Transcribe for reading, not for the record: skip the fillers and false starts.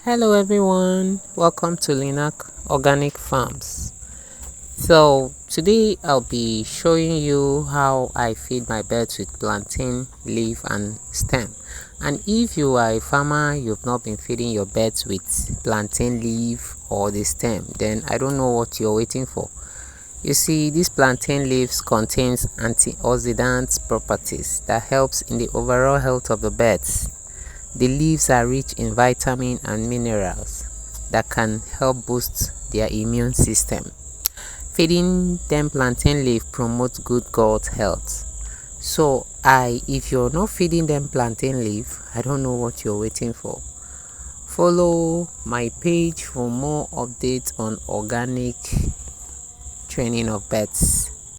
Hello everyone, welcome to Linak Organic Farms. So today I'll be showing you how I feed my birds with plantain leaf and stem. And if you are a farmer, you've not been feeding your birds with plantain leaf or the stem, then I don't know what you're waiting for. You see, these plantain leaves contains antioxidant properties that helps in the overall health of the birds. The leaves are rich in vitamins and minerals that can help boost their immune system. Feeding them plantain leaf promotes good gut health. So if you're not feeding them plantain leaf, I don't know what you're waiting for. Follow my page for more updates on organic training of birds.